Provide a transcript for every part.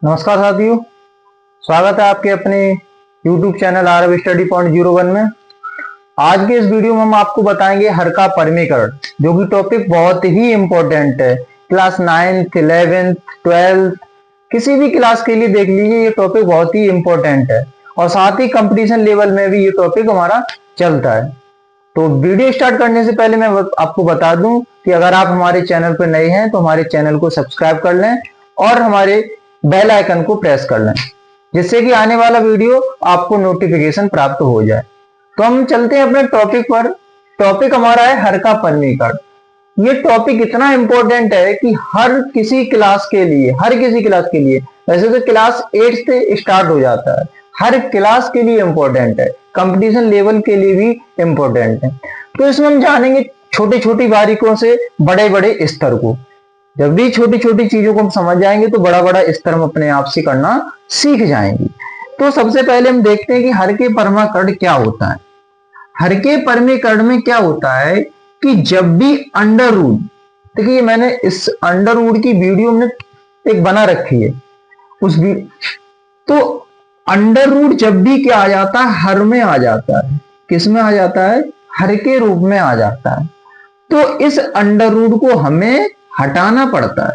नमस्कार साथियों, स्वागत है आपके अपने YouTube channel Aarav study point 01 में। आज के इस वीडियो में हम आपको बताएंगे हर का परिमीकरण, जो कि टॉपिक बहुत ही इम्पोर्टेंट है। क्लास 9th, 11th, 12th किसी भी क्लास के लिए देख लीजिए, ये टॉपिक बहुत ही इम्पोर्टेंट है और साथ ही कंपटीशन लेवल में भी ये टॉपिक हमारा चलता है। तो वीडियो स्टार्ट करने से पहले मैं आपको बता दूं कि अगर आप हमारे चैनल पर नए हैं तो हमारे चैनल को सब्सक्राइब कर लें और हमारे बेल आइकन को प्रेस कर लें, जिससे कि आने वाला वीडियो आपको नोटिफिकेशन प्राप्त हो जाए। तो हम चलते हैं अपने टॉपिक पर। टॉपिक हमारा है हर का परिमीकरण। ये टॉपिक इतना इंपॉर्टेंट है कि हर किसी क्लास के लिए, वैसे तो क्लास 8 से स्टार्ट हो जाता है, हर क्लास के लिए इंपॉर्टेंट है, कंपटीशन लेवल के लिए भी इंपॉर्टेंट है। तो इसमें हम जानेंगे छोटी छोटी बारीकों से बड़े बड़े स्तर को। जब भी छोटी छोटी चीजों को हम समझ जाएंगे तो बड़ा बड़ा स्तर हम अपने आप से करना सीख जाएंगे। तो सबसे पहले हम देखते हैं कि हर के परिमीकरण क्या होता है। हर के परिमीकरण में क्या होता है कि जब भी अंडर रूट, देखिए मैंने इस अंडर रूट की वीडियो में एक बना रखी है, तो अंडर रूट जब भी क्या आ जाता है, हर में आ जाता है। किस में आ जाता है? हर के रूप में आ जाता है। तो इस अंडर रूट को हमें हटाना पड़ता है।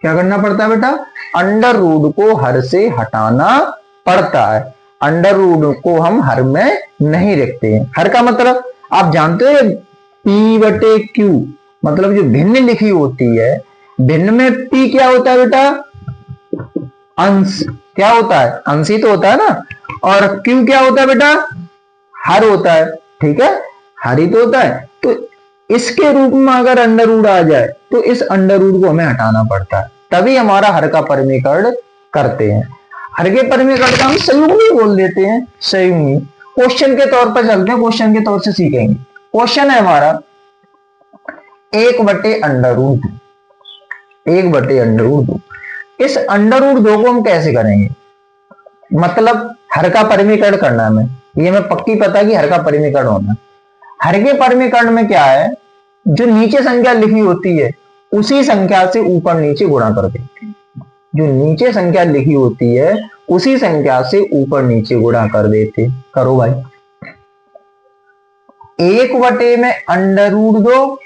क्या करना पड़ता है बेटा? अंडर रूट को हर से हटाना पड़ता है। अंडर रूट को हम हर में नहीं रखते हैं। हर का मतलब आप जानते हो, P/Q, मतलब जो भिन्न लिखी होती है, भिन्न में P क्या होता है बेटा? अंश। क्या होता है? अंश ही तो होता है ना। और Q क्या होता है बेटा? हर होता है। ठीक है, हर ही तो होता है। तो इसके रूप में अगर अंडर रूट आ जाए तो इस अंडर रूट को हमें हटाना पड़ता है, तभी हमारा हर का परिमीकरण करते हैं। हर के परिमीकरण का हम संयुग्मी बोल देते हैं, संयुग्मी। क्वेश्चन के तौर पर चलते हैं, क्वेश्चन के तौर से सीखेंगे। क्वेश्चन है हमारा 1/√2। 1/√2। इस अंडर रूट 2 को हम कैसे करेंगे? मतलब हर का परिमीकरण करना है हमें, ये हमें पक्की पता कि हर का परिमीकरण होना। हर के परिमीकरण में क्या है, जो नीचे संख्या लिखी होती है उसी संख्या से ऊपर नीचे गुणा कर देते हैं। जो नीचे संख्या लिखी होती है उसी संख्या से ऊपर नीचे गुणा कर देते। करो भाई। 1/√2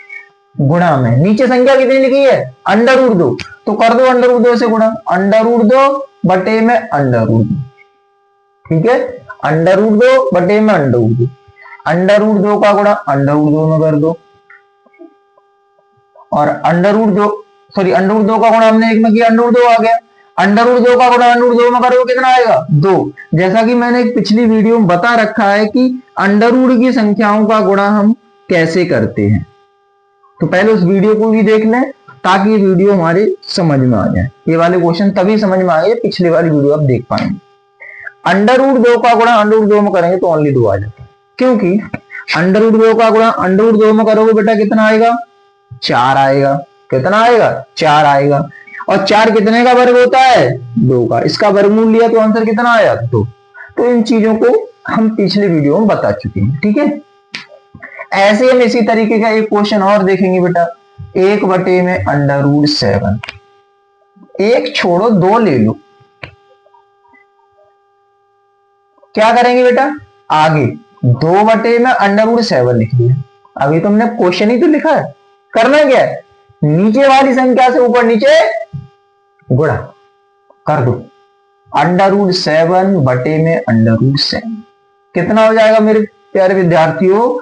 गुणा में नीचे संख्या कितनी लिखी है? अंडर रूट 2, तो कर दो अंडर रूट 2 से गुणा। Under root 2/√2। ठीक है, अंडर रूट 2/√2। अंडर रूट 2 का गुणा अंडर रूट 2 में कर दो। और अंडर रूट 2 का गुणा हमने 1 में किया, अंडर रूट 2 आ गया। अंडर रूट 2 का गुणा अंडर रूट 2 में करोगे कितना आएगा? 2। जैसा कि मैंने एक पिछली वीडियो में बता रखा है कि अंडर रूट की संख्याओं का गुणा हम कैसे करते हैं, तो पहले उस वीडियो को भी देख लें ताकि ये वीडियो हमारे समझ में आ जाए। ये वाले क्वेश्चन तभी समझ में आएंगे, पिछले वाली वीडियो आप देख पाएंगे। अंडर रूट 2 का गुणा अंडर रूट 2 में करेंगे तो ओनली 2 आ जाता है, क्योंकि अंडर रूट 2 का गुणा अंडर रूट 2 में करोगे बेटा कितना आएगा? 4 आएगा। कितना आएगा? 4 आएगा। और 4 कितने का वर्ग होता है? 2 का। इसका वर्गमूल लिया तो आंसर कितना आया? 2। तो इन चीजों को हम पिछले वीडियो में बता चुके हैं। ठीक है, ऐसे हम इसी तरीके का एक क्वेश्चन और देखेंगे बेटा। 1/√7। एक छोड़ो 2 ले लो। क्या करेंगे बेटा? आगे 2/√7 लिख लिया। अभी तो हमने क्वेश्चन ही तो लिखा है। करना क्या है? नीचे वाली संख्या से ऊपर नीचे गुणा कर दो। अंडर रूट 7/√7 कितना हो जाएगा मेरे प्यारे विद्यार्थियों?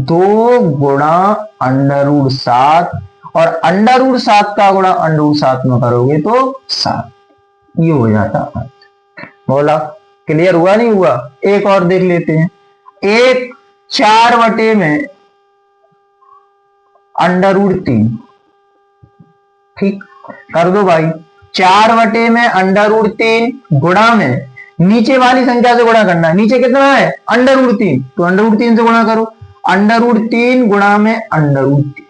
2 गुणा अंडर रूट 7, और अंडर रूट 7 का गुणा अंडर रूट 7 में करोगे तो 7। ये हो जाता है। बोला क्लियर हुआ नहीं हुआ? एक और देख लेते हैं। 4/√3। ठीक, कर दो भाई। 4/√3 गुणा में नीचे वाली संख्या से गुणा करना है। नीचे कितना है? अंडर रूट 3, तो अंडर रूट 3 से गुणा करो। अंडर रूट 3 गुणा में अंडर रूट 3।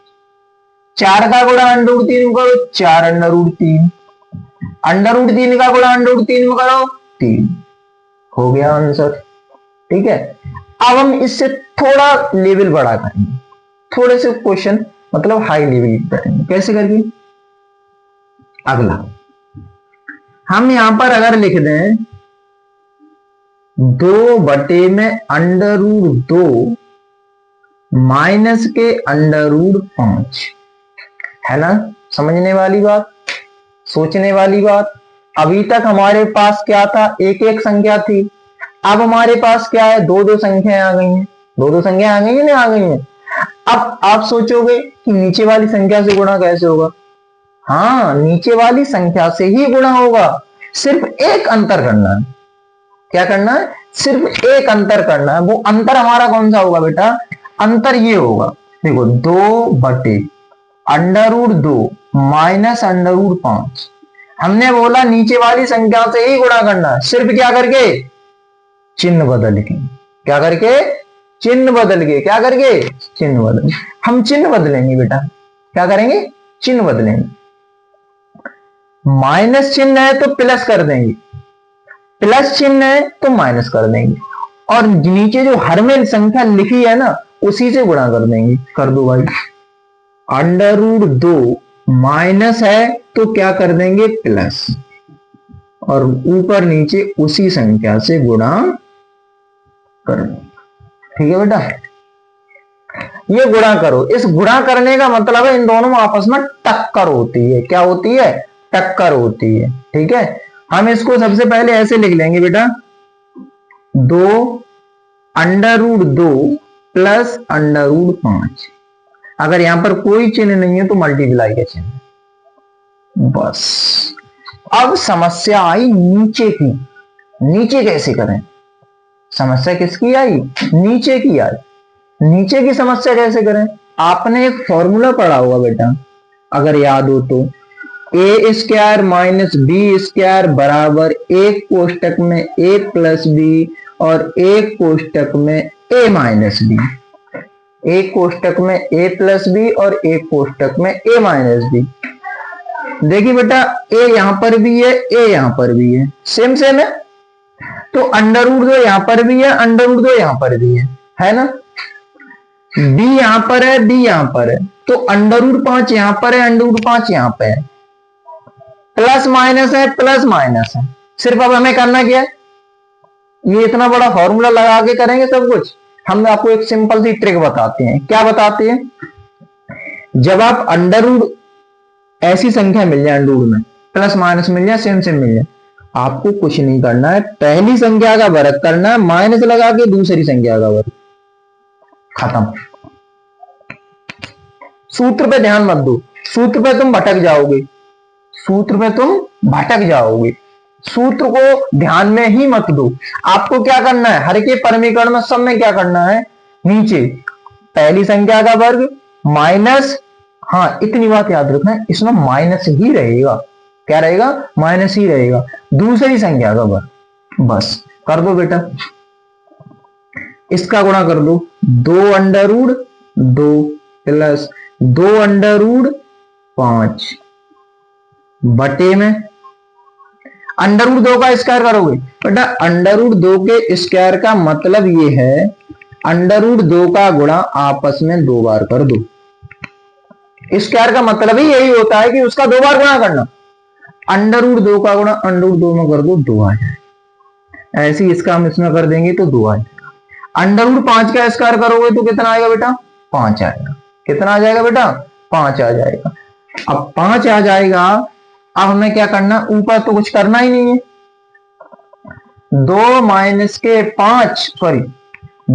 4 का गुणा अंडर रूट 3 में करो, 4/√3। अंडर रूट 3 का गुणा अंडर रूट 3 में करो, 3। हो गया आंसर। ठीक है, अब हम इससे थोड़ा लेवल बड़ा करेंगे, थोड़े से क्वेश्चन मतलब हाई लेवल करेंगे। कैसे करेंगे? अगला हम यहां पर अगर लिख दें 2/√2 माइनस के √5, है ना। समझने वाली बात, सोचने वाली बात। अभी तक हमारे पास क्या था, एक एक संख्या थी। अब हमारे पास क्या है, दो दो संख्याएं आ गई हैं। दो दो संख्या आ गई है ना, आ गई हैं। अब आप सोचोगे कि नीचे वाली संख्या से गुणा कैसे होगा। हाँ, नीचे वाली संख्या से ही गुणा होगा, सिर्फ एक अंतर करना है। क्या करना है, सिर्फ एक अंतर करना है। वो अंतर हमारा कौन सा होगा बेटा, अंतर ये होगा, देखो 2/√2 माइनस √5। हमने बोला नीचे वाली संख्या से ही गुणा करना है, सिर्फ क्या करके, चिन्ह बदल के। क्या करके, चिन्ह बदल के। क्या करके, चिन्ह बदल। हम चिन्ह बदलेंगे बेटा, क्या करेंगे, चिन्ह बदलेंगे। माइनस चिन्ह है तो प्लस कर देंगे, प्लस चिन्ह है तो माइनस कर देंगे, और नीचे जो हर में संख्या लिखी है ना, उसी से गुणा कर देंगे। कर दो भाई, √2 माइनस है तो क्या कर देंगे, प्लस, और ऊपर नीचे उसी संख्या से गुणा कर देंगे। ठीक है बेटा, ये गुणा करो। इस गुणा करने का मतलब है इन दोनों में आपस में टक्कर होती है। क्या होती है, टक्कर होती है। ठीक है, हम इसको सबसे पहले ऐसे लिख लेंगे बेटा, 2/√2 प्लस √5। अगर यहां पर कोई चिन्ह नहीं है तो मल्टीप्लाई का चिन्ह, बस। अब समस्या आई नीचे की। नीचे कैसे करें, समस्या किसकी आई, नीचे की आई। नीचे की समस्या कैसे करें, आपने एक फॉर्मूला पढ़ा होगा बेटा, अगर याद हो तो, a² माइनस b² बराबर एक कोष्टक में a प्लस बी और एक कोष्टक में a माइनस बी। एक कोष्टक में a प्लस बी और एक कोष्टक में a माइनस बी। देखिए बेटा, a यहां पर भी है, a यहां पर भी है, सेम सेम है। तो √2 यहां पर भी है, √2 यहां पर भी है ना। b यहां पर है, b यहां पर है, तो √5 यहां पर है, √5 यहां पे है। प्लस माइनस है, प्लस माइनस है। सिर्फ अब हमें करना क्या है, ये इतना बड़ा फॉर्मूला लगा के करेंगे सब कुछ। हम आपको एक सिंपल सी ट्रिक बताते हैं। क्या बताते हैं, जब आप ऐसी संख्या मिल जाए, अंडर में प्लस माइनस मिल जाए, सेम सेम मिल जाए, आपको कुछ नहीं करना है, पहली संख्या का वर्ग करना है, माइनस लगा के दूसरी संख्या का वर्ग, खत्म। सूत्र पे ध्यान मत दो, सूत्र पे तुम भटक जाओगे, सूत्र पे तुम भटक जाओगे। सूत्र को ध्यान में ही मत दो। आपको क्या करना है, हर के परमीकरण में सब में क्या करना है, नीचे पहली संख्या का वर्ग माइनस, हाँ इतनी बात याद रखना है, इसमें माइनस ही रहेगा। क्या रहेगा, माइनस ही रहेगा। दूसरी संख्या का वर्ग, बस कर दो बेटा। इसका गुणा कर दो, 2/√2 प्लस 2/5 बटे में √2 का स्क्वायर करोगे बेटा। √2 के स्क्वायर का मतलब ये है, √2 का गुणा आपस में 2 बार कर दो। स्क्वायर का मतलब ही यही होता है कि उसका 2 बार गुणा करना। √2 का गुणा √2 में कर दो, 2 आ जाए। ऐसे ही इसका हम इसमें कर देंगे तो 2 आ जाएगा। √5 का स्क्वायर करोगे तो कितना आएगा बेटा, 5 आएगा। कितना आ जाएगा बेटा, 5 आ जाएगा। अब 5 आ जाएगा, अब हमें क्या करना, ऊपर तो कुछ करना ही नहीं है। 2 माइनस के 5 सॉरी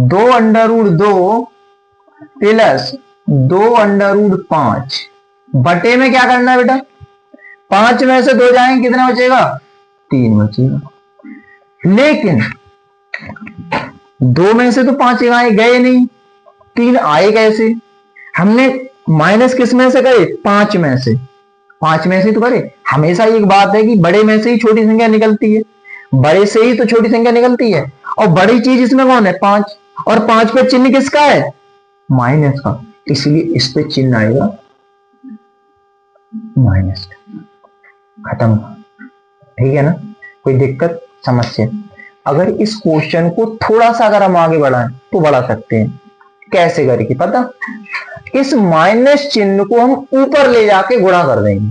2/√2 प्लस 2/5 बटे में क्या करना है बेटा, 5 में से 2 जाएंगे, कितना बचेगा, 3 बचेगा। लेकिन 2 में से तो 5 गए नहीं, 3 आए कैसे। हमने माइनस किस में से करे, 5 में से, 5 में से तो करे। हमेशा एक बात है कि बड़े में से ही छोटी संख्या निकलती है, बड़े से ही तो छोटी संख्या निकलती है, और बड़ी चीज इसमें कौन है, 5, और 5 पे चिन्ह किसका है, माइनस का, इसलिए इस पे चिन्ह आएगा माइनस। खत्म, ठीक है ना। कोई दिक्कत, समस्या। अगर इस क्वेश्चन को थोड़ा सा अगर हम आगे बढ़ाएं तो बढ़ा सकते हैं। कैसे करके पता, इस माइनस चिन्ह को हम ऊपर ले जाके गुणा कर देंगे।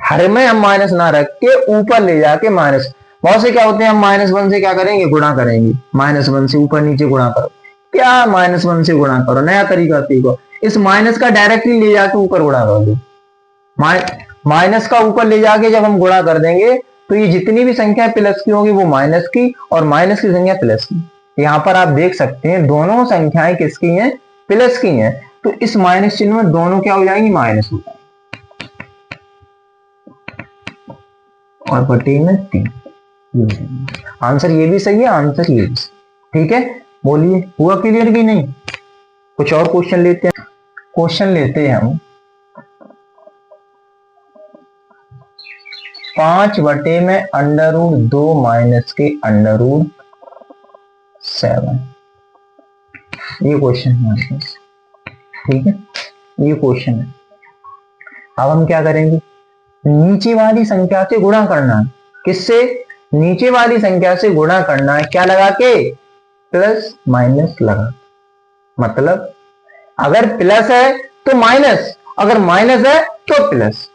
हर में हम माइनस ना रख के ऊपर ले जाके माइनस, बहुत से क्या होते हैं, हम -1 से क्या करेंगे, गुणा करेंगे, -1 से ऊपर नीचे गुणा करो, क्या -1 से गुणा करो, नया तरीका सीखो, इस माइनस का डायरेक्टली ले जाके ऊपर गुणा कर दो। माइनस का ऊपर ले जाके जब हम गुणा कर देंगे तो ये जितनी भी संख्या प्लस की होगी वो माइनस की, और माइनस की संख्या प्लस की। यहां पर आप देख सकते हैं दोनों संख्याएं किसकी हैं, प्लस की हैं, तो इस माइनस चिन्ह में दोनों क्या हो जाएंगी, माइनस हो जाएंगी, और बटे में 3। आंसर ये भी सही है, आंसर ये भी सही। ठीक है, बोलिए हुआ क्लियर कि नहीं? कुछ और क्वेश्चन लेते हैं, क्वेश्चन लेते हैं हम 5 बटे में √2 माइनस के √7, ये क्वेश्चन है हमारे पास। ठीक है, ये क्वेश्चन है। अब हम क्या करेंगे, नीचे वाली संख्या से गुणा करना है, किससे, नीचे वाली संख्या से गुणा करना है, क्या लगा के, प्लस माइनस लगा, मतलब अगर प्लस है तो माइनस, अगर माइनस है तो प्लस।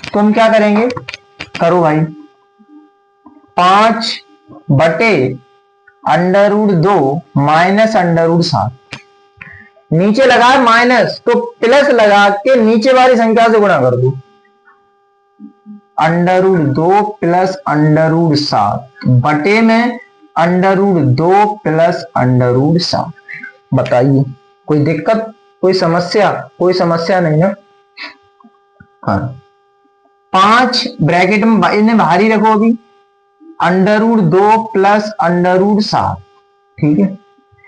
तो हम क्या करेंगे, करो भाई, 5 बटे √2 माइनस √7, नीचे लगा है माइनस तो प्लस लगा के नीचे वाली संख्या से गुणा कर दो, √2 प्लस √7 बटे में √2 प्लस √7। बताइए कोई दिक्कत, कोई समस्या? कोई समस्या नहीं ना। हाँ, 5 ब्रैकेट में इन्हें बाहर ही रखो अभी, √2 प्लस √7। ठीक है,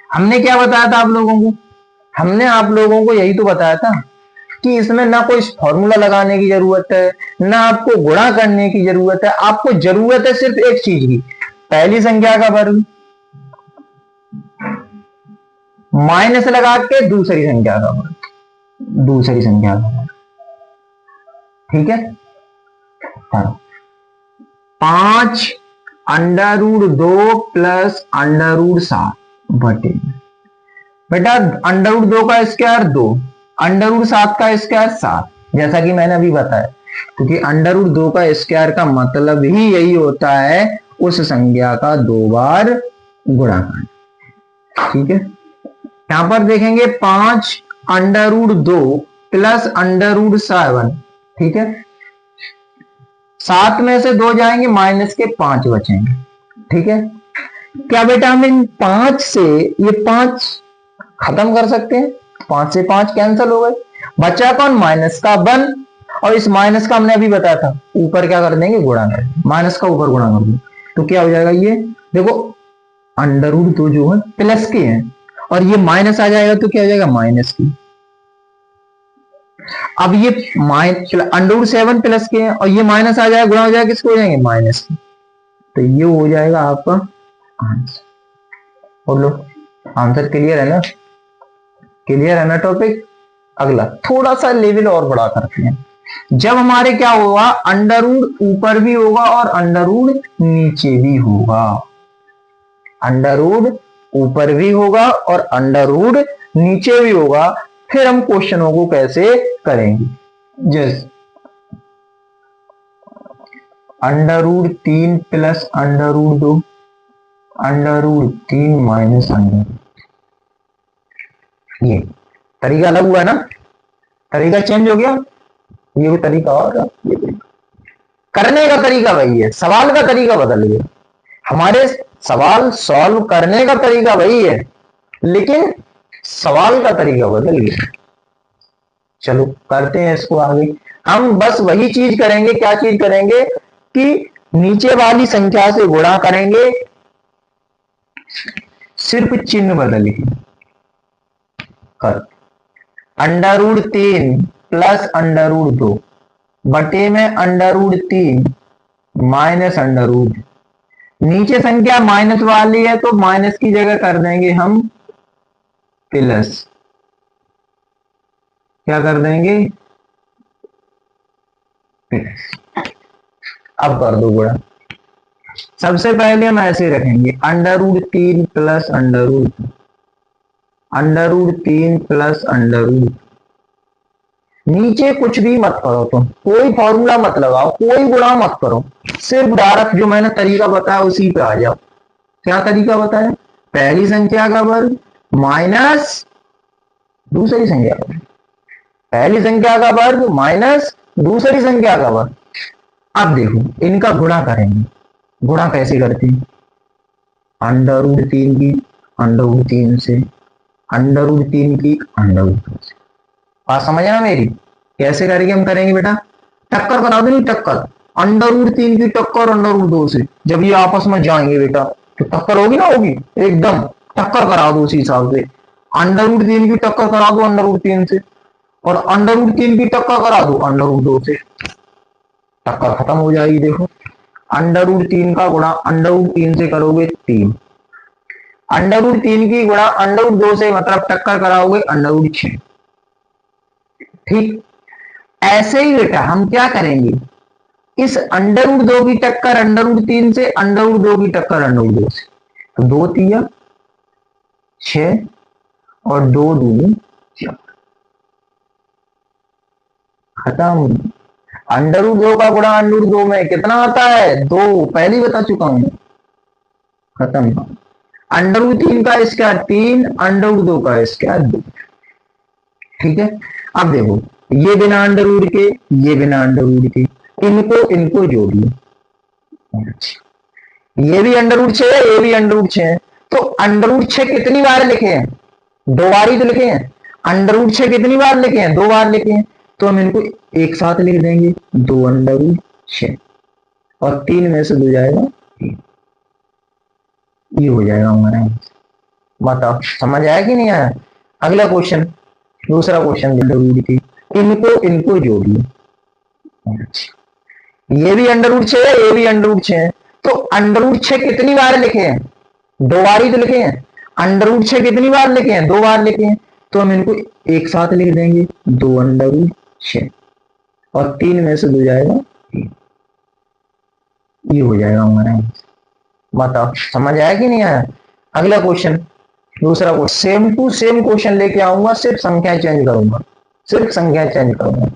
हमने क्या बताया था आप लोगों को, हमने आप लोगों को यही तो बताया था कि इसमें ना कोई फॉर्मूला लगाने की जरूरत है, ना आपको गुणा करने की जरूरत है, आपको जरूरत है सिर्फ एक चीज की, पहली संख्या का वर्ग माइनस लगा के दूसरी संख्या का वर्ग, दूसरी संख्या का वर्ग। ठीक है, 5 √2 प्लस √7 बटे, बेटा √2 का स्क्वायर 2, √7 का स्क्वायर 7, जैसा कि मैंने अभी बताया, क्योंकि √2 का स्क्वायर का मतलब ही यही होता है उस संख्या का 2 बार गुणा करना। ठीक है, यहां पर देखेंगे 5 √2 प्लस √7। ठीक है, 7 में से 2 जाएंगे, माइनस के 5 बचेंगे। ठीक है, क्या बेटा हम इन 5 से ये 5 खत्म कर सकते हैं, 5 से 5 कैंसिल हो गए, बचा कौन, माइनस का 1, और इस माइनस का हमने अभी बताया था ऊपर क्या कर देंगे, गुणा कर देंगे, माइनस का ऊपर गुणा कर देंगे, तो क्या हो जाएगा, ये देखो √2 जो है प्लस के हैं और ये माइनस आ जाएगा तो क्या हो जाएगा, माइनस की। अब ये √7 प्लस के हैं और ये माइनस आ जाएगा, गुणा हो जाएगा, किसको हो जाएंगे, माइनस की, तो ये हो जाएगा आपका आंसर। बोलो आंसर क्लियर है ना, क्लियर है ना टॉपिक। अगला थोड़ा सा लेवल और बड़ा करते हैं, जब हमारे क्या होगा, अंडर ऊपर भी होगा और अंडर नीचे भी होगा, अंडर ऊपर भी होगा और अंडर नीचे भी होगा, फिर हम क्वेश्चनों को कैसे करेंगे, जैसे √3 प्लस √2, √3 माइनस √2, ये तरीका अलग हुआ ना, तरीका चेंज हो गया, ये भी तरीका और ये करने का तरीका वही है, सवाल का तरीका बदल गया, हमारे सवाल सॉल्व करने का तरीका वही है लेकिन सवाल का तरीका बदल गया। चलो करते हैं इसको आगे, हम बस वही चीज करेंगे, क्या चीज करेंगे कि नीचे वाली संख्या से गुणा करेंगे, सिर्फ चिन्ह बदल के कर, √3 प्लस √2 बटे में √3 माइनस √2, नीचे संख्या माइनस वाली है तो माइनस की जगह कर देंगे हम प्लस, क्या कर देंगे प्लस। अब कर दो गुणा, सबसे पहले हम ऐसे रखेंगे √3 प्लस √2, √3 प्लस √2, नीचे कुछ भी मत करो, तुम कोई फॉर्मूला मत लगाओ, कोई गुणा मत करो, सिर्फ डायरेक्ट जो मैंने तरीका बताया उसी पे आ जाओ। क्या तरीका बताया? पहली संख्या का वर्ग माइनस दूसरी संख्या का वर्ग, पहली संख्या का वर्ग माइनस दूसरी संख्या का वर्ग। अब देखो इनका गुणा करेंगे, गुणा कैसे करते हैं? अंडर रूट 3 की अंडर रूट 3 से, अंडर रूट 3 की अंडर रूट 2 से। बात समझना मेरी? कैसे करेंगे? हम करेंगे बेटा टक्कर करा दो, नहीं टक्कर, अंडर रूट 3 की टक्कर अंडर रूट 2 से। जब ये आपस में जाएंगे बेटा तो टक्कर होगी ना, होगी, एकदम टक्कर करा दो उसी हिसाब से। अंडर रूट 3 की टक्कर करा दो अंडर रूट 3 से, और अंडर रूट 3 की टक्कर करा दो अंडर रूट 2 से, टक्कर खत्म हो जाएगी। देखो अंडर रूट 3 का गुणा अंडर रूट 3 से करोगे 3, अंडर रूट 3 की गुणा अंडर रूट 2 से मतलब टक्कर कराओगे अंडर रूट 6। ठीक ऐसे ही बेटा हम क्या करेंगे, इस अंडर रूट 2 की टक्कर अंडर रूट 3 से, अंडर रूट 2 की टक्कर अंडर रूट 2 से, तो 2 तिया 6 और 2 दूनी 4, खत्म। अंडर रूट 2 का गुणा अंडर रूट 2 में कितना आता है? 2, पहले ही बता चुका हूं, खत्म। अंडर रूट 3 का स्क्वायर 3, अंडर रूट 2 का स्क्वायर 2। ठीक है, अब देखो ये बिना अंडर रूट के, ये बिना अंडर रूट के, इनको जोड़िए। ये भी अंडर रूट 6 है, ये भी अंडर रूट 6 है, तो अंडर रूट 6 कितनी बार लिखे हैं? 2 बार ही तो लिखे हैं। अंडर रूट 6 कितनी बार लिखे हैं? 2 बार लिखे हैं, तो हम इनको एक साथ लिख देंगे, 2 अंडर रूट 6 और 3 में से 2 जाएगा, ये हो जाएगा हमारा। बताओ समझ आया कि नहीं आया? अगला क्वेश्चन, दूसरा क्वेश्चन जरूरी थी, इनको जोड़िए। ये भी अंडर रूट 6 है, ये भी अंडर रूट 6 है, तो अंडर रूट 6 कितनी बार लिखे हैं? 2 बार ही तो लिखे हैं। अंडर रूट 6 कितनी बार लिखे हैं? 2 बार लिखे हैं, तो हम इनको एक साथ लिख देंगे, 2 अंडर रूट 6 और 3 में से 2 जाएगा, ये हो जाएगा हमारा। बताओ समझ आया कि नहीं आया? अगला क्वेश्चन, दूसरा question, same to same question लेके आऊंगा, सिर्फ संख्या चेंज करूंगा, सिर्फ संख्या चेंज करूंगा।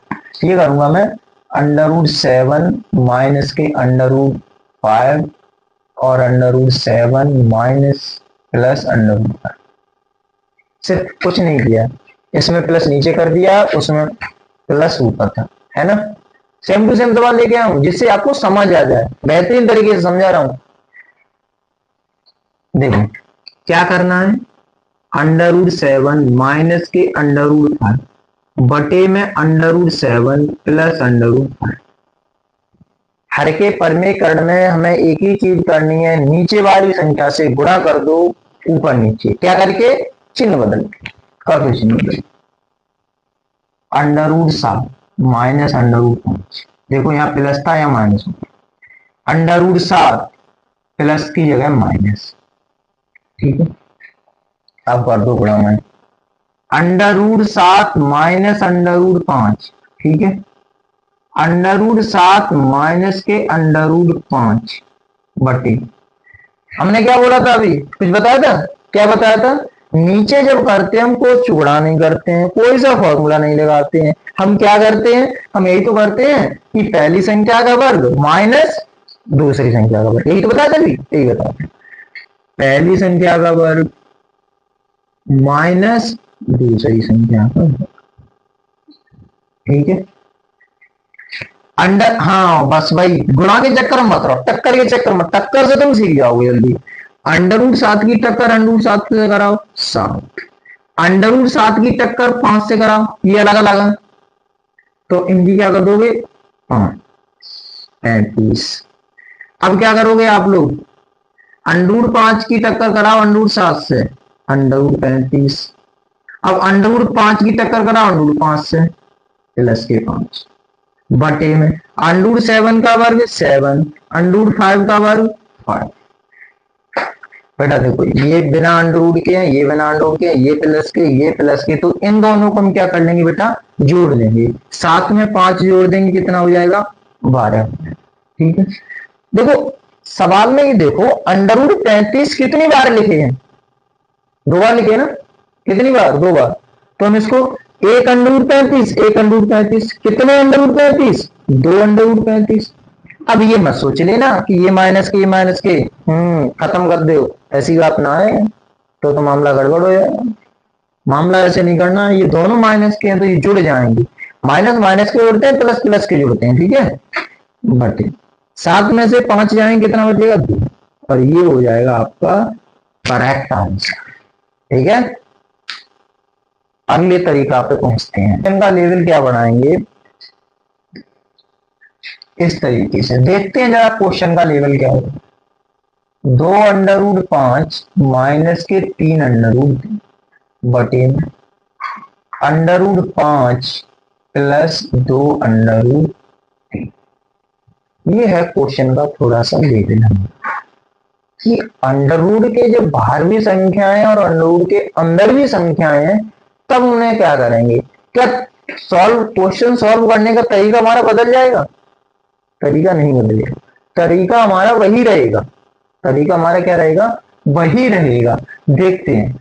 ये करूंगा मैं अंडर रूट 7 माइनस के अंडर रूट 5 और under root 7 minus plus under root 5, सिर्फ कुछ नहीं किया, इसमें प्लस नीचे कर दिया, उसमें प्लस ऊपर था, है ना। सेम टू सेम सवाल लेके आया हूं जिससे आपको समझ आ जाए, बेहतरीन तरीके से समझा रहा हूं। देखो क्या करना है, अंडर रूट 7 माइनस के अंडर रूट 5 बटे में under root 7 plus under root 5। हर के परमीकरण में हमें एक ही चीज करनी है, नीचे वाली संख्या से गुणा कर दो, ऊपर नीचे क्या करके, चिन्ह बदल कर दो, चिन्ह बदल। Under root 7 minus under root 5, देखो यहाँ प्लस था या माइनस, अंडर रूट 7 प्लस की जगह माइनस, ठीक है। अब कर दो गुणा में, under root 7 minus under root 5, ठीक है, अंडर रूट 7 माइनस के अंडर रूट 5 बटे, हमने क्या बोला था अभी, कुछ बताया था, क्या बताया था, नीचे जब करते हैं हम कोई चुगड़ा नहीं करते हैं, कोई सा फॉर्मूला नहीं लगाते हैं, हम क्या करते हैं, हम यही तो करते हैं कि पहली संख्या का वर्ग माइनस दूसरी संख्या का वर्ग, यही तो बताया था अभी, यही बताते हैं, पहली संख्या का वर्ग माइनस दूसरी संख्या का वर्ग, ठीक है। अंडर, हाँ बस भाई गुणा के चक्कर में मत रहो, टक्कर के चक्कर में, टक्कर से तुम सीख जाओगे जल्दी। अंडर रूट 7 की टक्कर अंडर रूट 7 से कराओ 7, अंडर रूट 7 की टक्कर 5 से कराओ, ये अलग अलग है, तो इनकी क्या कर दोगे 5, 35। अब क्या करोगे आप लोग, अंडर रूट 5 की टक्कर कराओ अंडर रूट 7 से, अंडर रूट 35। अब अंडर रूट 5 की टक्कर कराओ अंडर रूट 5 से, प्लस के 5 बटे में अंडर रूट 7 का वर्ग 7, अंडर रूट 5 का वर्ग 5। बेटा देखो ये बिना अंडर रूट के हैं, ये बिना अंडर रूट के हैं, ये प्लस के, ये प्लस के, तो इन दोनों को हम क्या कर लेंगे बेटा, जोड़ लेंगे, 7 में 5 जोड़ देंगे, कितना हो जाएगा 12, ठीक है। देखो सवाल में ही देखो अंडर रूट 35 कितनी बार लिखे हैं, 2 बार लिखे हैं ना, कितनी बार, 2 बार, तो हम इसको एक अंडर रूट 35, एक अंडर रूट 35, कितने अंडर रूट 35? 2 under root 35। अब ये मत सोच लेना कि ये माइनस के, ये माइनस के, खत्म कर दो, ऐसी बात ना है, तो मामला गड़बड़ हो जाएगा। मामला ऐसे नहीं करना, ये दोनों माइनस के हैं तो ये जुड़ जाएंगे, माइनस माइनस के जुड़ते हैं, प्लस प्लस के जुड़ते हैं, ठीक है। बटे 7 में से 5 जाएंगे, कितना बचेगा? 2, और ये हो जाएगा आपका करेक्ट आंसर, ठीक है। अगले तरीका पे पहुंचते हैं, इनका लेवल क्या बनाएंगे, इस तरीके से देखते हैं जरा क्वेश्चन का लेवल क्या होगा। 2 अंडर रूट 5 माइनस के 3 अंडर रूट बटे under root 5 plus 2 under root 3। ये है क्वेश्चन का थोड़ा सा लेवल कि अंडर रूट के जो बाहर भी संख्याएं और अंडर रूट के अंदर भी संख्याएं हैं, तब उन्हें क्या करेंगे? क्या क्वेश्चन सॉल्व करने का तरीका हमारा बदल जाएगा? तरीका नहीं बदलेगा, तरीका हमारा वही रहेगा, तरीका हमारा क्या रहेगा? वही रहेगा। देखते हैं,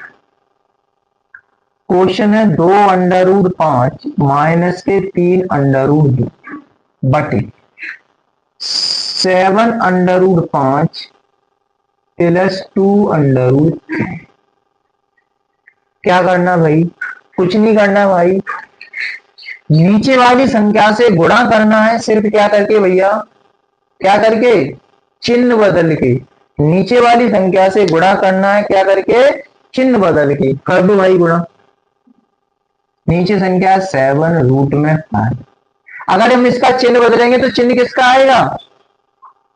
क्वेश्चन है 2 अंडर रूट 5 माइनस के 3 अंडर रूट 2 बटे 7 under root 5 plus 2 under root 3। क्या करना भाई? कुछ नहीं करना भाई, नीचे वाली संख्या से गुणा करना है, सिर्फ क्या करके भैया? क्या करके? चिन्ह बदल के। नीचे वाली संख्या से गुणा करना है, क्या करके? चिन्ह बदल के। कर दो भाई गुणा। नीचे संख्या 7 रूट में 5। अगर हम इसका चिन्ह बदलेंगे तो चिन्ह किसका आएगा?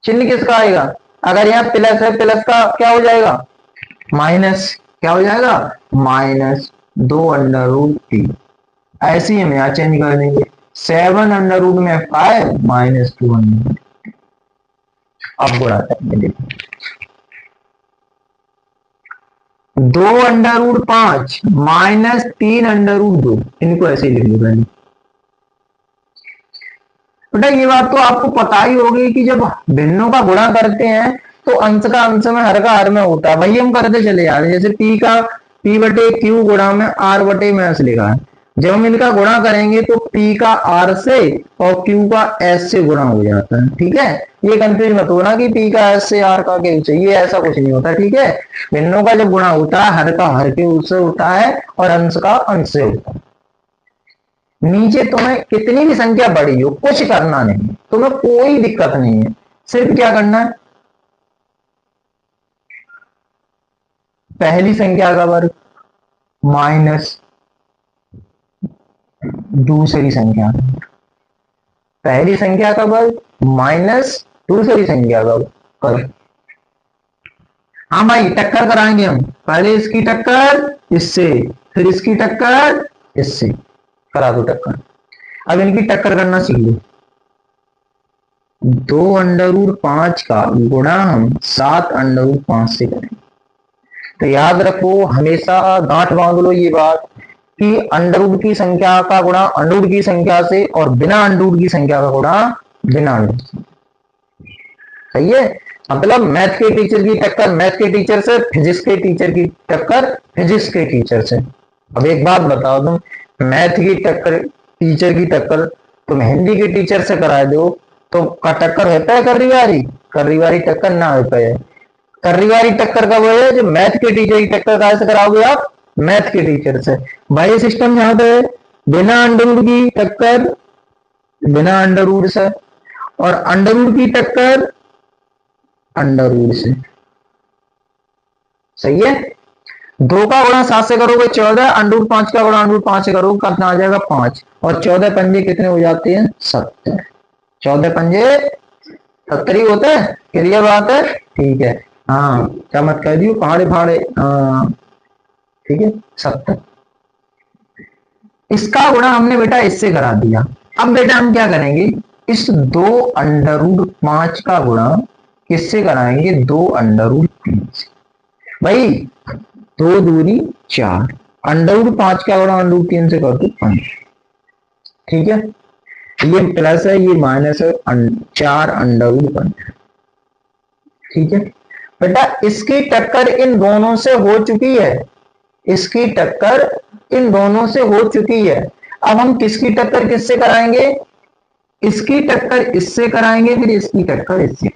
चिन्ह किसका आएगा? अगर यहाँ प्लस है, प्लस का क्या हो जाएगा? माइनस। क्या हो जाएगा? Minus 2 under root 3। ऐसे ही हम यहाँ चेंज कर देंगे, 7 अंडर रूट में 5 माइनस 2 अंडर। अब गुणा करेंगे, देखो 2 under root 5 minus 3 under root 2, इनको ऐसे ही लिख लो पहले। बेटा ये बात तो आपको पता ही होगी कि जब भिन्नों का गुणा करते हैं तो अंश का अंश में, हर का हर में होता है, वही हम करते चले जा रहे हैं। जैसे पी बटे क्यू गुणा में आर बटे में एस लिखा है, जब हम इनका गुणा करेंगे तो पी का आर से और क्यू का एस से गुणा हो जाता है, ठीक है। ये कंफ्यूज मत होना कि पी का एस से आर का क्यू से, ये ऐसा कुछ नहीं होता, ठीक है। भिन्नों का जब गुणा होता है, हर का हर के से होता है और अंश का अंश से होता है। नीचे तुम्हें कितनी भी संख्या बड़ी हो, कुछ करना नहीं, तुम्हें कोई दिक्कत नहीं है, सिर्फ क्या करना है? पहली संख्या का वर्ग माइनस दूसरी संख्या, पहली संख्या का वर्ग माइनस दूसरी संख्या का वर्ग। हाँ भाई, टक्कर कराएंगे हम, पहले इसकी टक्कर इससे, फिर इसकी टक्कर इससे, करा दो टक्कर। अब इनकी टक्कर करना सीख लो। 2 अंडर रूट 5 का गुणा हम 7 अंडर रूट 5 से करें, तो याद रखो, हमेशा गांठ बांध लो ये बात कि अंडर रूट की संख्या का गुणा अंडर रूट की संख्या से और बिना अंडर रूट की संख्या का गुणा बिना अंडर रूट से। सही है? मतलब मैथ के टीचर की टक्कर मैथ के टीचर से, फिजिक्स के टीचर की टक्कर फिजिक्स के टीचर से। अब एक बात बताओ, तुम मैथ की टक्कर टीचर की टक्कर तुम हिंदी के टीचर से करा दो तो का टक्कर होता है कर्रीवारी टक्कर ना होता है। कर्रीवारी टक्कर कब है? जो मैथ के टीचर की टक्कर कहाँ से कराओगे आप? मैथ के टीचर से। भाई सिस्टम यहाँ पे बिना अंडर रूट की टक्कर बिना अंडर रूट से और अंडर रूट की टक्कर अंडर रूट से। सही है? 2 का गुणा 7 से करोगे 14, अंडर रूट 5 का गुणा अंडर रूट 5 से करोगे कितना आ जाएगा? 5, और 14 पंजे कितने हो जाते हैं? 70। 14 पंजे 70 ही होते हैं, क्लियर बात है? ठीक है, हाँ क्या मत कर दियो पहाड़े पहाड़े, हाँ ठीक है 70। इसका गुणा हमने बेटा इससे करा दिया। अब बेटा हम क्या करेंगे? इस 2 अंडर रूट 5 का गुणा किससे कराएंगे? 2 अंडर रूट 3 से। भाई 2 दूनी 4, अंडर रूट 5 का गुणा अंडर रूट 3 से कर दो 5, ठीक है। ये प्लस है, ये माइनस है, 4 अंडर रूट 5, ठीक है बेटा। इसकी टक्कर इन दोनों से हो चुकी है, इसकी टक्कर इन दोनों से हो चुकी है। अब हम किसकी टक्कर किससे कराएंगे? इसकी टक्कर इससे कराएंगे, फिर इसकी टक्कर इससे।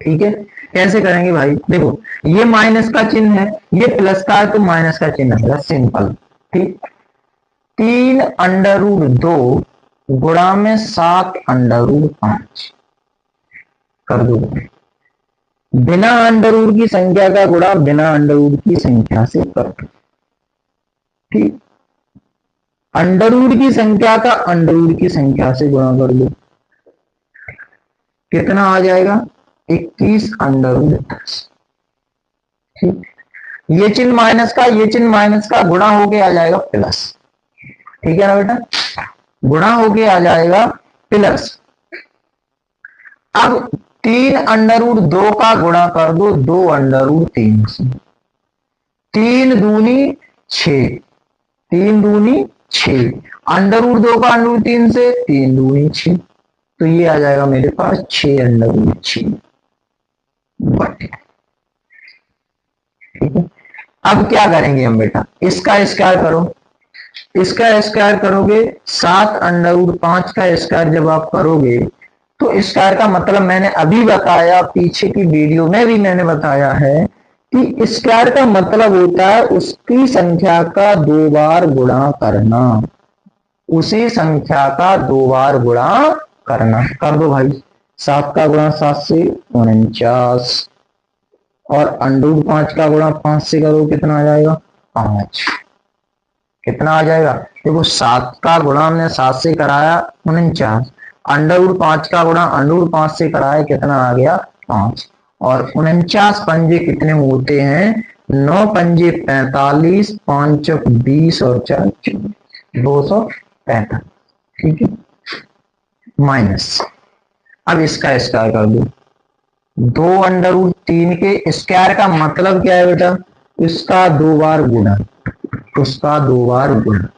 ठीक है, कैसे करेंगे भाई? देखो, ये माइनस का चिन्ह है, ये प्लस का है, तो माइनस का चिन्ह है, सिंपल। ठीक, 3√2 गुणा में 7√5 कर दो। बिना अंडर रूट की संख्या का गुणा बिना अंडर रूट की संख्या से कर दो। ठीक, अंडर रूट की संख्या का अंडर रूट की संख्या से गुणा कर दो। कितना आ जाएगा? 21√10। ठीक, ये चिन्ह माइनस का, ये चिन्ह माइनस का गुणा होके आ जाएगा प्लस। ठीक है ना बेटा, गुणा होके आ जाएगा प्लस। अब 3√2 का गुणा कर दो 2√3 से। 3×2 6, 3×2 6, अंडर रूट 2 का अंडर रूट 3 से 3×2 6, तो ये आ जाएगा मेरे पास 6√6 बटे। ठीक है, अब क्या करेंगे हम बेटा? इसका स्क्वायर करो, इसका स्क्वायर करोगे, 7√5 का स्क्वायर जब आप करोगे तो स्क्वायर का मतलब मैंने अभी बताया, पीछे की वीडियो में भी मैंने बताया है कि स्क्वायर का मतलब होता है उसकी संख्या का 2 बार गुणा करना, उसी संख्या का 2 बार गुणा करना। कर दो भाई, 7 का गुणा 7 से 49, और √5 का गुणा 5 से करो, कितना आ जाएगा? 5। कितना आ जाएगा? देखो, 7 का गुणा हमने 7 से कराया 49, √5 का गुणा √5 से कराया, कितना आ गया? 5। और 49 पंजे कितने होते हैं? 9 पंजे 45, 5 20 और 4 245। ठीक है, माइनस। अब इसका स्क्वायर कर दो, 2√3 के स्क्वायर का मतलब क्या है बेटा? इसका 2 बार गुणा, उसका 2 बार गुणा।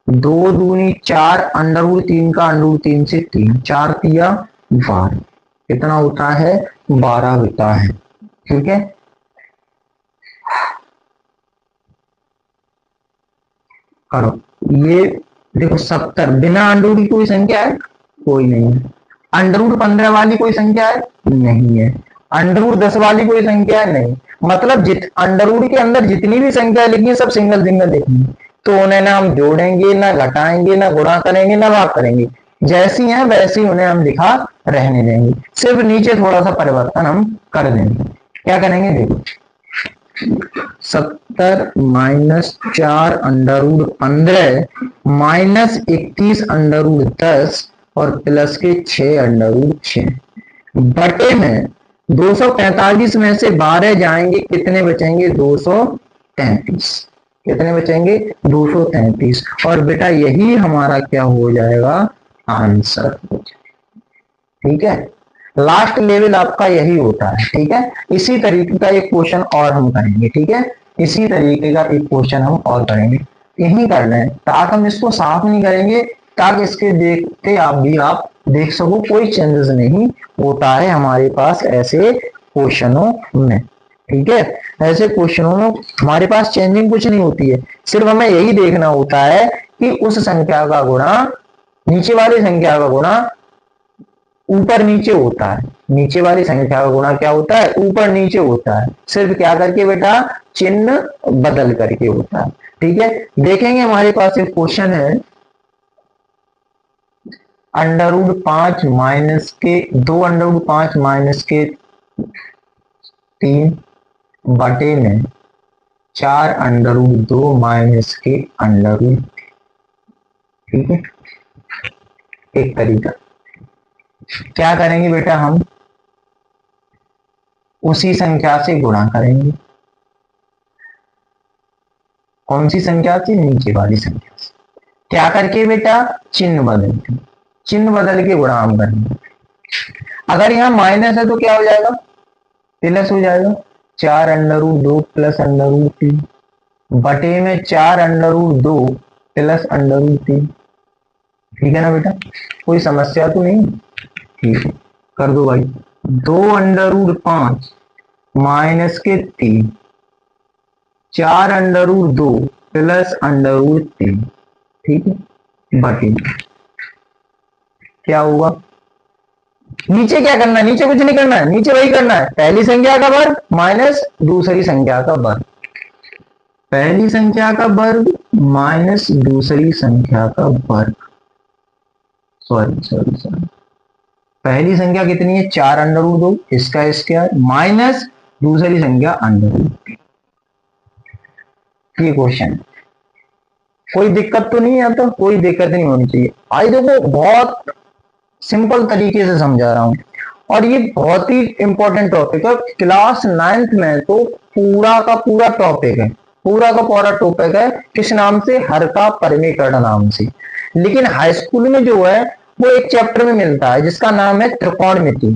2×2 4, √3 का √3 से 3, 4 तिया 12, कितना होता है? 12 होता है। ठीक है, करो ये। देखो, 70 बिना अंडर की कोई संख्या है? कोई नहीं है। √15 वाली कोई संख्या है? नहीं है। √10 वाली कोई संख्या है? नहीं। मतलब अंडर के अंदर जितनी भी संख्या लिखी है सब सिंगल सिंगल लिखनी है, तो उन्हें ना हम जोड़ेंगे, ना घटाएंगे, ना गुणा करेंगे, ना भाग करेंगे, जैसी हैं वैसी उन्हें हम लिखा रहने देंगे। सिर्फ नीचे थोड़ा सा परिवर्तन हम कर देंगे। क्या करेंगे? देखो, 70 -4 √15 -21 √10 और प्लस के 6 बटे में 245 में से 12 जाएंगे, कितने बचेंगे? 233। कितने बचेंगे? 233। और बेटा यही हमारा क्या हो जाएगा? आंसर। ठीक है, लास्ट लेवल आपका यही होता है। ठीक है, इसी तरीके का एक क्वेश्चन और हम करेंगे। ठीक है, इसी तरीके का एक क्वेश्चन हम और करेंगे, यही कर रहे हैं, ताकि हम इसको साफ नहीं करेंगे, ताकि इसके देखते आप देख सको कोई चेंजेस नहीं होता है हमारे पास ऐसे क्वेश्चनों में। ठीक है, ऐसे क्वेश्चनों में हमारे पास चेंजिंग कुछ नहीं होती है, सिर्फ हमें यही देखना होता है कि उस संख्या का गुणा नीचे वाली संख्या का गुणा ऊपर नीचे होता है, नीचे वाली संख्या का गुणा क्या होता है? ऊपर नीचे होता है। सिर्फ क्या करके बेटा? चिन्ह बदल करके होता है। ठीक है, देखेंगे हमारे पास एक क्वेश्चन है, √5 माइनस के 2√5 माइनस के 3 बटे में 4√2 माइनस के √। ठीक है, एक तरीका। क्या करेंगे बेटा? हम उसी संख्या से गुणा करेंगे। कौन सी संख्या से? नीचे वाली संख्या से। क्या करके बेटा? चिन्ह बदल के, चिन्ह बदल के गुणा हम करेंगे। अगर यहाँ माइनस है तो क्या हो जाएगा? प्लस हो जाएगा। 4√2 प्लस √3 बटे में 4√2 प्लस √3। ठीक है ना बेटा, कोई समस्या तो नहीं? ठीक है, कर दो भाई। 2√5 माइनस के 3, 4√2 प्लस अंडर रूट 3, ठीक है, बाकी क्या होगा, नीचे क्या करना है, नीचे कुछ नहीं करना है, नीचे वही करना है, पहली संख्या का वर्ग माइनस दूसरी संख्या का वर्ग, पहली संख्या का वर्ग माइनस दूसरी संख्या का वर्ग, सॉरी पहली संख्या कितनी है 4 अंडर रूट 2, इसका स्क्वायर माइनस दूसरी संख्या अंडर रूट, ये क्वेश्चन। कोई दिक्कत तो नहीं है, तो कोई दिक्कत नहीं होनी चाहिए। आई देखो बहुत सिंपल तरीके से समझा रहा हूं, और ये बहुत ही इंपॉर्टेंट टॉपिक है, क्लास 9th में तो पूरा का पूरा टॉपिक है, पूरा का पूरा टॉपिक है, किस नाम से, हर का परिमीकरण नाम से। लेकिन हाई स्कूल में जो है वो एक चैप्टर में मिलता है जिसका नाम है त्रिकोणमिति।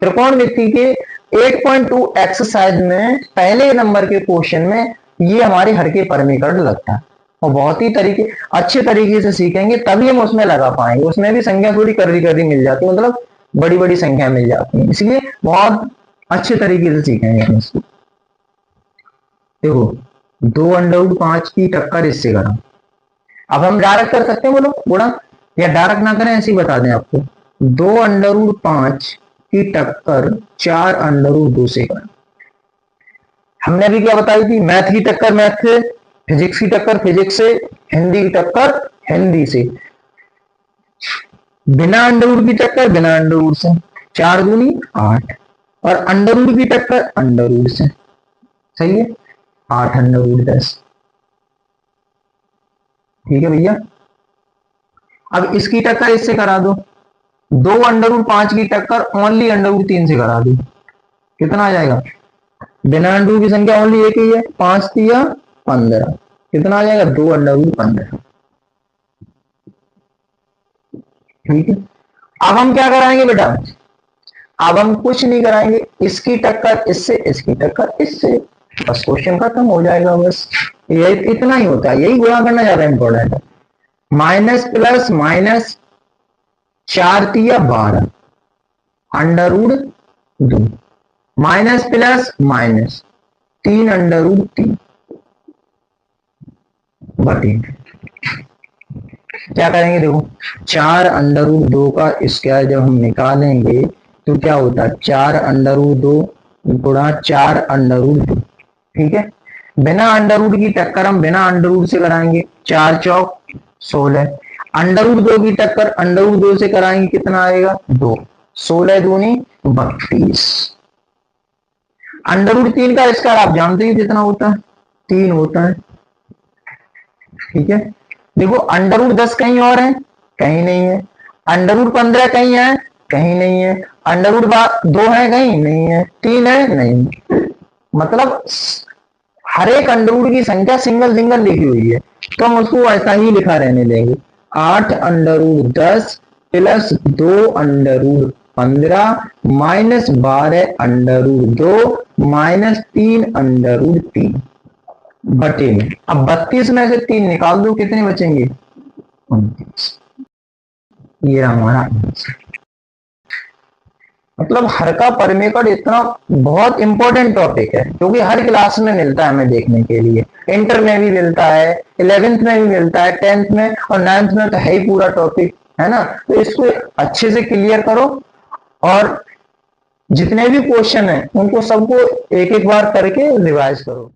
त्रिकोणमिति के 8.2 एक्सरसाइज में पहले नंबर के क्वेश्चन में ये हमारे हर के परिमीकरण लगता है, और बहुत ही अच्छे तरीके से सीखेंगे तभी हम उसमें लगा पाएंगे। उसमें भी संख्या थोड़ी कर्री मिल जाती है, मतलब बड़ी बड़ी संख्या मिल जाती है, इसलिए बहुत अच्छे तरीके से सीखेंगे हम इसको। देखो 2 अंडर रूट 5 की टक्कर इससे करा, अब हम डायरेक्ट कर सकते हैं बोलो गुणा, या डायरेक्ट ना करें ऐसे ही बता दें आपको। 2 अंडर रूट 5 की टक्कर 4 अंडर रूट 2 से करा। हमने अभी क्या बताई थी, मैथ की टक्कर मैथ से, फिजिक्स की टक्कर फिजिक्स से, हिंदी की टक्कर हिंदी से, बिना अंडर रूट की टक्कर बिना अंडर रूट से, 4 दूनी 8, और अंडर रूट की टक्कर अंडर रूट से, सही है, 8 अंडर रूट 10, ठीक है भैया। अब इसकी टक्कर इससे करा दो, 2 अंडर रूट 5 की टक्कर ओनली अंडर रूट 3 से करा दो, कितना आ जाएगा, बिना अंडर रूट की संख्या ओनली एक ही है, 5 दिया 15, कितना आ जाएगा 2 अंडर रूट 15, ठीक है। अब हम क्या कराएंगे बेटा, अब हम कुछ नहीं कराएंगे, इसकी टक्कर इससे इसकी टक्कर इससे, बस क्वेश्चन खत्म हो जाएगा, बस ये इतना ही होता है, यही गुणा करना ज्यादा इंपॉर्टेंट है। माइनस प्लस माइनस 4 दिया 12 under root 2, minus plus minus 3 under root 3 बटे, क्या करेंगे देखो, 4 अंडर रूट 2 का स्क्वायर जब हम निकालेंगे तो क्या होता है, 4 अंडर रूट 2 गुणा 4 अंडर रूट 2, ठीक है। बिना अंडर रूट की टक्कर हम बिना अंडर रूट से कराएंगे, 4 चौक 16, अंडर रूट 2 की टक्कर अंडर रूट 2 से कराएंगे, कितना आएगा 2, 16 दूनी 32, अंडर रूट 3 का स्क्वायर आप जानते ही कितना होता है, 3 होता है, ठीक है। देखो अंडर रूट 10 कहीं और है, कहीं नहीं है, अंडर रूट 15 कहीं है, कहीं नहीं है, अंडर रूट 2 है कहीं नहीं है, 3 है नहीं, मतलब हर एक अंडर रूट की संख्या सिंगल सिंगल लिखी हुई है, तो हम उसको ऐसा ही लिखा रहने देंगे, 8 under root 10 plus 2 under root 15 minus 12 under root 2 minus 3 under root 3 बटे में। अब 32 में से 3 निकाल दो, कितने बचेंगे 29, ये हमारा आंसर। मतलब हर का परिमेकरण इतना बहुत इंपॉर्टेंट टॉपिक है, क्योंकि हर क्लास में मिलता है हमें देखने के लिए, इंटर में भी मिलता है, 11th में भी मिलता है, 10th में और 9th में तो है ही पूरा टॉपिक, है ना। तो इसको अच्छे से क्लियर करो, और जितने भी क्वेश्चन है उनको सबको एक एक बार करके रिवाइज करो।